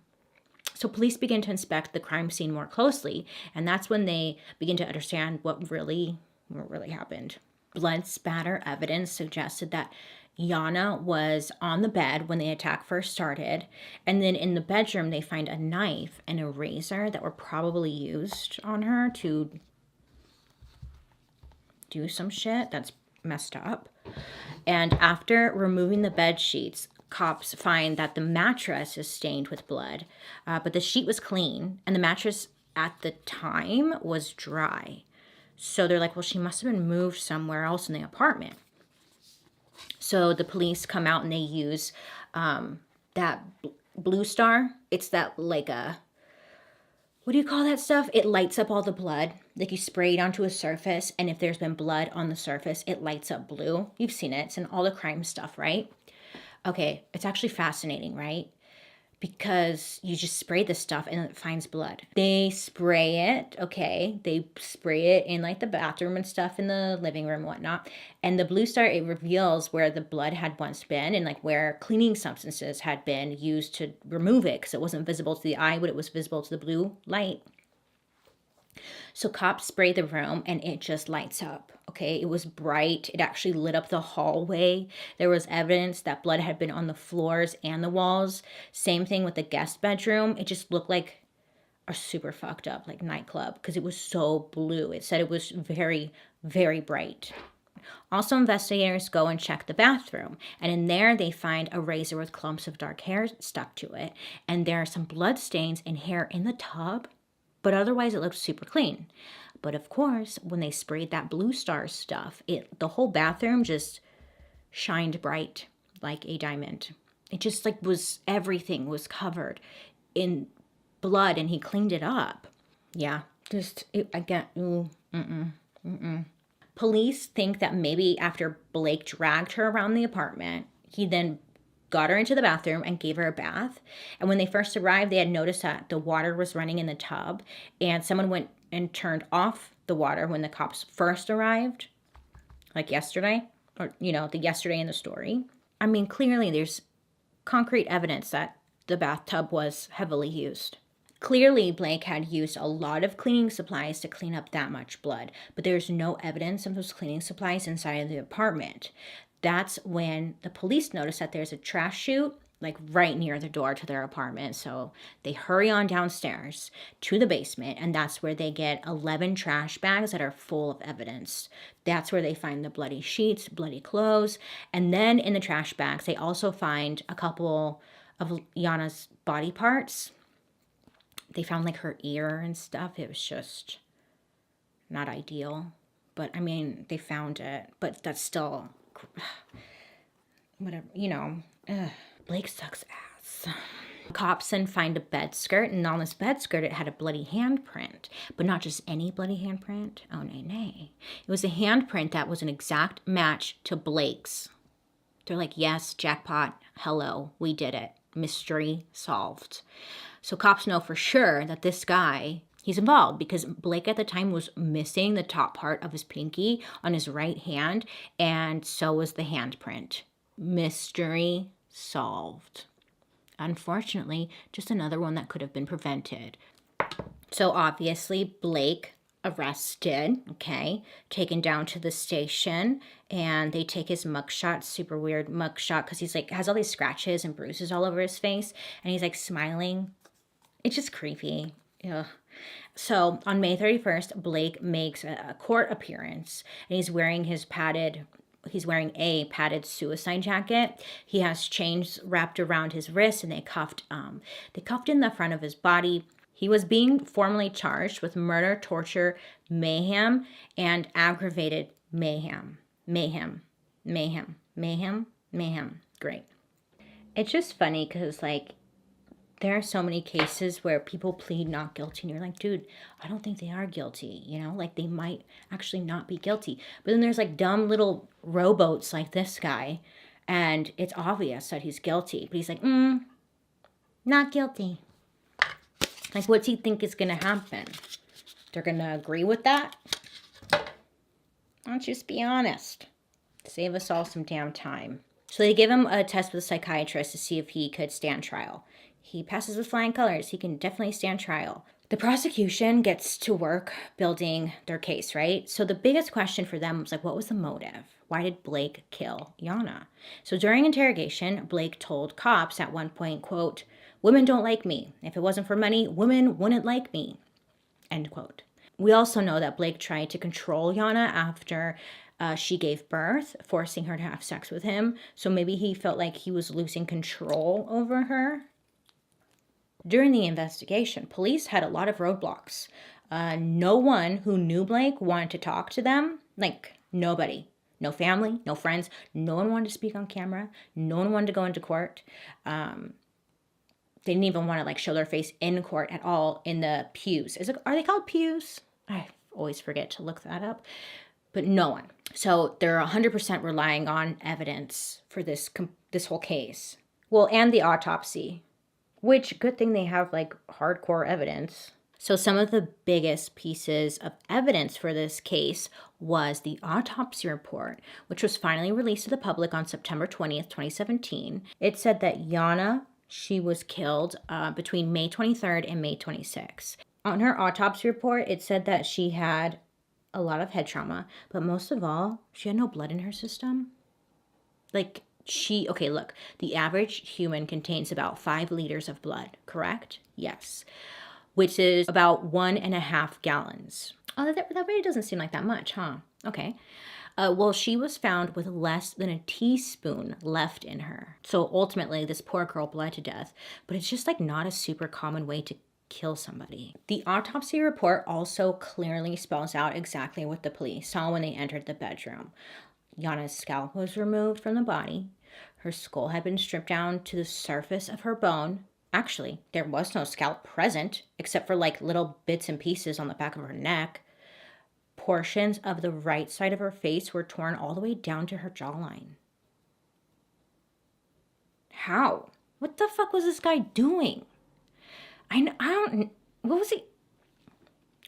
So police begin to inspect the crime scene more closely, and that's when they begin to understand what really happened. Blood spatter evidence suggested that Yana was on the bed when the attack first started, and then in the bedroom they find a knife and a razor that were probably used on her to do some shit that's messed up. And after removing the bed sheets, cops find that the mattress is stained with blood, but the sheet was clean, and the mattress at the time was dry. So they're like, well, she must have been moved somewhere else in the apartment. So the police come out and they use that blue star. It's that like what do you call that stuff? It lights up all the blood. Like you spray it onto a surface, and if there's been blood on the surface, it lights up blue. You've seen it. It's in all the crime stuff, right? Okay, it's actually fascinating, right? because you just spray this stuff and it finds blood. They spray it, okay? They spray it in like the bathroom and stuff in the living room and whatnot. And the blue star, it reveals where the blood had once been and like where cleaning substances had been used to remove it because it wasn't visible to the eye, but it was visible to the blue light. So cops spray the room and it just lights up. Okay, it was bright. It actually lit up the hallway. There was evidence that blood had been on the floors and the walls. Same thing with the guest bedroom. It just looked like a super fucked up like nightclub because it was so blue. It said it was very, very bright. Also, investigators go and check the bathroom, and in there they find a razor with clumps of dark hair stuck to it, and there are some blood stains and hair in the tub, but otherwise it looked super clean. But of course, when they sprayed that blue star stuff, the whole bathroom just shined bright like a diamond. It just like everything was covered in blood, and he cleaned it up. Yeah, Police think that maybe after Blake dragged her around the apartment, he then got her into the bathroom and gave her a bath. And when they first arrived, they had noticed that the water was running in the tub, and someone went and turned off the water when the cops first arrived, like yesterday, or, the yesterday in the story. I mean, clearly there's concrete evidence that the bathtub was heavily used. Clearly, Blake had used a lot of cleaning supplies to clean up that much blood, but there's no evidence of those cleaning supplies inside of the apartment. That's when the police notice that there's a trash chute like right near the door to their apartment. So they hurry on downstairs to the basement, and that's where they get 11 trash bags that are full of evidence. That's where they find the bloody sheets, bloody clothes, and then in the trash bags, they also find a couple of Yana's body parts. They found like her ear and stuff. It was just not ideal, but I mean, they found it, but that's still whatever, Blake sucks ass. Cops then find a bed skirt, and on this bed skirt, it had a bloody handprint, but not just any bloody handprint. Oh, nay. It was a handprint that was an exact match to Blake's. They're like, yes, jackpot, hello, we did it. Mystery solved. So cops know for sure that this guy, he's involved because Blake at the time was missing the top part of his pinky on his right hand, and so was the handprint. Mystery solved. Unfortunately, just another one that could have been prevented. So obviously, Blake arrested, okay, taken down to the station, and they take his mugshot, super weird mugshot, because he's like, has all these scratches and bruises all over his face, and he's like smiling. It's just creepy. Ugh. So on May 31st, Blake makes a court appearance, and he's wearing a padded suicide jacket. He has chains wrapped around his wrists, and they cuffed in the front of his body. He was being formally charged with murder, torture, mayhem, and aggravated mayhem. Mayhem. Great. It's just funny because, like, there are so many cases where people plead not guilty, and you're like, dude, I don't think they are guilty, like they might actually not be guilty. But then there's like dumb little rowboats like this guy, and it's obvious that he's guilty, but he's like, not guilty. Like, what's he think is gonna happen? They're gonna agree with that? Let's just be honest. Save us all some damn time. So they give him a test with a psychiatrist to see if he could stand trial. He passes with flying colors. He can definitely stand trial. The prosecution gets to work building their case, right? So the biggest question for them was like, what was the motive? Why did Blake kill Yana? So during interrogation, Blake told cops at one point, quote, "Women don't like me. If it wasn't for money, women wouldn't like me," end quote. We also know that Blake tried to control Yana after she gave birth, forcing her to have sex with him. So maybe he felt like he was losing control over her. During the investigation, police had a lot of roadblocks. No one who knew Blake wanted to talk to them. Like, nobody. No family, no friends. No one wanted to speak on camera. No one wanted to go into court. They didn't even want to, like, show their face in court at all in the pews. Are they called pews? I always forget to look that up. But no one. So they're 100% relying on evidence for this whole case. Well, and the autopsy. Which, good thing they have like hardcore evidence. So some of the biggest pieces of evidence for this case was the autopsy report, which was finally released to the public on September 20th, 2017. It said that Yana, she was killed between May 23rd and May 26th. On her autopsy report, it said that she had a lot of head trauma, but most of all, she had no blood in her system. Like, okay, look, the average human contains about 5 liters of blood, correct? Yes. Which is about 1.5 gallons. Oh, that really doesn't seem like that much, huh? Okay. Well, she was found with less than a teaspoon left in her. So ultimately, this poor girl bled to death, but it's just like not a super common way to kill somebody. The autopsy report also clearly spells out exactly what the police saw when they entered the bedroom. Yana's scalp was removed from the body. Her skull had been stripped down to the surface of her bone. Actually, there was no scalp present, except for like little bits and pieces on the back of her neck. Portions of the right side of her face were torn all the way down to her jawline. How? What the fuck was this guy doing? What was he?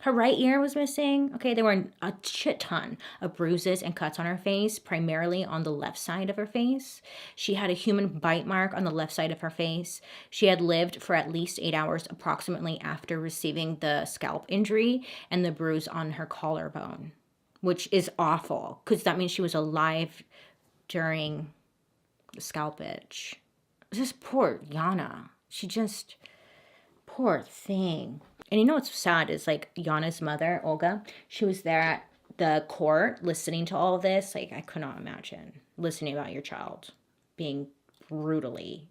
Her right ear was missing. Okay, there were a shit ton of bruises and cuts on her face, primarily on the left side of her face. She had a human bite mark on the left side of her face. She had lived for at least 8 hours approximately after receiving the scalp injury and the bruise on her collarbone, which is awful because that means she was alive during the scalp itch. This poor Yana. Poor thing. And you know what's sad is like Yana's mother, Olga, she was there at the court listening to all of this. Like, I could not imagine listening about your child being brutally.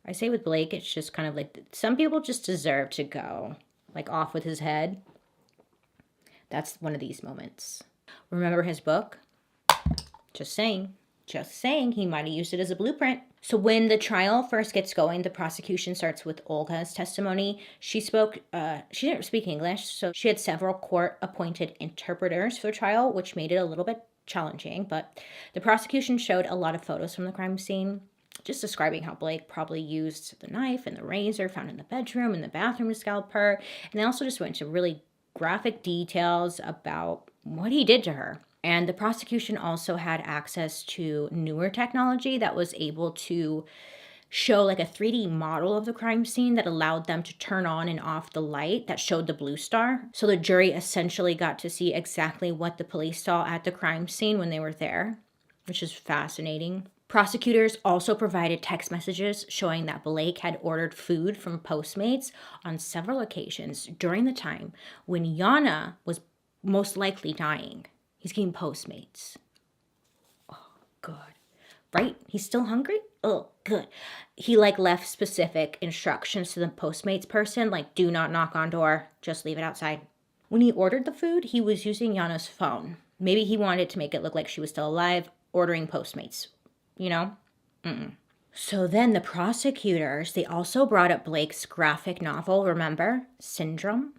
I say with Blake, it's just kind of like some people just deserve to go like off with his head. That's one of these moments. Remember his book? Just saying, he might have used it as a blueprint. So when the trial first gets going, the prosecution starts with Olga's testimony. She didn't speak English, so she had several court-appointed interpreters for the trial, which made it a little bit challenging. But the prosecution showed a lot of photos from the crime scene, just describing how Blake probably used the knife and the razor found in the bedroom and the bathroom to scalp her. And they also just went into really graphic details about what he did to her. And the prosecution also had access to newer technology that was able to show like a 3D model of the crime scene that allowed them to turn on and off the light that showed the blue star. So the jury essentially got to see exactly what the police saw at the crime scene when they were there, which is fascinating. Prosecutors also provided text messages showing that Blake had ordered food from Postmates on several occasions during the time when Yana was most likely dying. He's getting Postmates. Oh, good. Right? He's still hungry? Oh, good. He like left specific instructions to the Postmates person, like do not knock on door, just leave it outside. When he ordered the food, he was using Yana's phone. Maybe he wanted to make it look like she was still alive, ordering Postmates, you know? So then the prosecutors, they also brought up Blake's graphic novel, remember? Syndrome.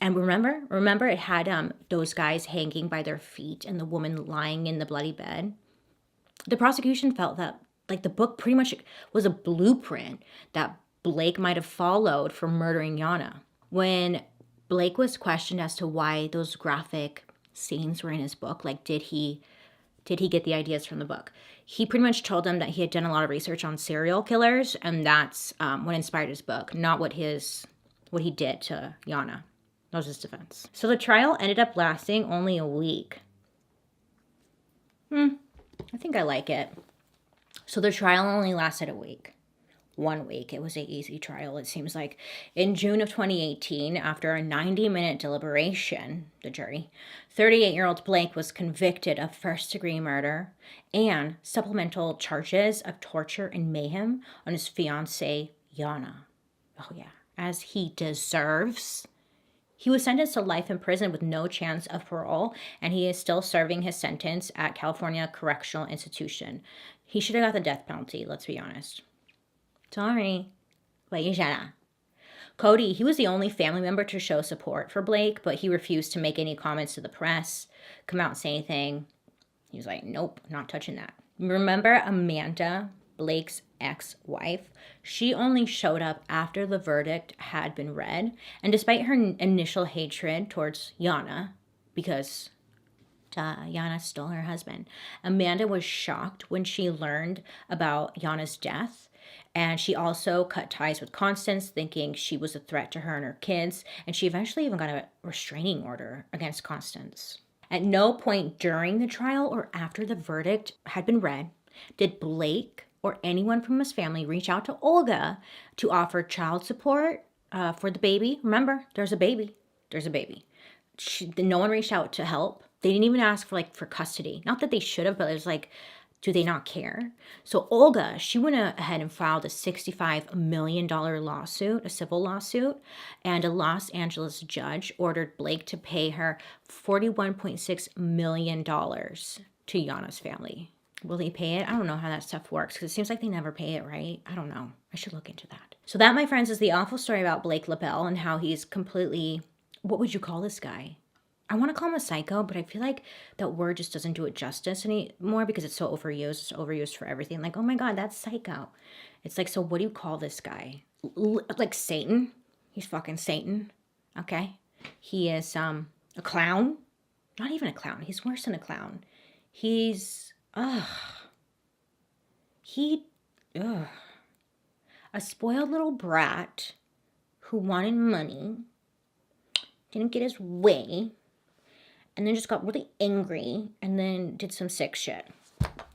And remember it had those guys hanging by their feet and the woman lying in the bloody bed. The prosecution felt that like the book pretty much was a blueprint that Blake might have followed for murdering Yana. When Blake was questioned as to why those graphic scenes were in his book, like did he get the ideas from the book? He pretty much told them that he had done a lot of research on serial killers, and that's what inspired his book, not what he did to Yana. That was his defense. So the trial ended up lasting only a week. I think I like it. So the trial only lasted a week. 1 week. It was an easy trial, it seems like. In June of 2018, after a 90-minute deliberation, the jury, 38-year-old Blake was convicted of first-degree murder and supplemental charges of torture and mayhem on his fiancée, Yana. Oh yeah, as he deserves. He was sentenced to life in prison with no chance of parole, and he is still serving his sentence at California Correctional Institution. He should have got the death penalty, let's be honest. Sorry, but you shoulda. Cody, he was the only family member to show support for Blake, but he refused to make any comments to the press, come out and say anything. He was like, nope, not touching that. Remember Amanda, Blake's ex-wife? She only showed up after the verdict had been read. And despite her initial hatred towards Yana, because Yana stole her husband, Amanda was shocked when she learned about Yana's death. And she also cut ties with Constance, thinking she was a threat to her and her kids. And she eventually even got a restraining order against Constance. At no point during the trial or after the verdict had been read did Blake or anyone from his family reach out to Olga to offer child support for the baby. Remember, there's a baby. There's a baby. No one reached out to help. They didn't even ask for custody. Not that they should have, but it was like, do they not care? So Olga, she went ahead and filed a $65 million lawsuit, a civil lawsuit, and a Los Angeles judge ordered Blake to pay her $41.6 million to Yana's family. Will he pay it? I don't know how that stuff works because it seems like they never pay it, right? I don't know. I should look into that. So that, my friends, is the awful story about Blake Leibel and how he's completely, what would you call this guy? I want to call him a psycho, but I feel like that word just doesn't do it justice anymore because it's so overused. It's overused for everything. Like, oh my God, that's psycho. It's like, so what do you call this guy? Like Satan? He's fucking Satan. Okay? He is a clown. Not even a clown. He's worse than a clown. He's, a spoiled little brat who wanted money, didn't get his way, and then just got really angry and then did some sick shit.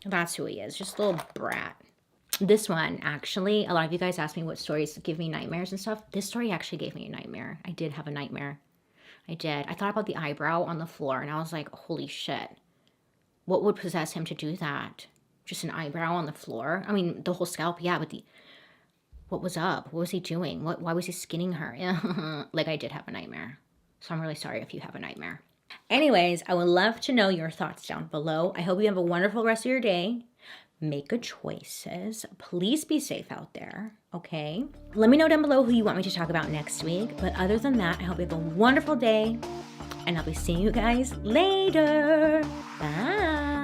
That's who he is, just a little brat. This one, actually, a lot of you guys asked me what stories give me nightmares and stuff. This story actually gave me a nightmare. I did have a nightmare. I did. I thought about the eyebrow on the floor and I was like, holy shit. What would possess him to do that? Just an eyebrow on the floor? I mean, the whole scalp, yeah, but what was up? What was he doing? Why was he skinning her? Like, I did have a nightmare. So I'm really sorry if you have a nightmare. Anyways, I would love to know your thoughts down below. I hope you have a wonderful rest of your day. Make good choices. Please be safe out there, okay? Let me know down below who you want me to talk about next week. But other than that, I hope you have a wonderful day. And I'll be seeing you guys later. Bye.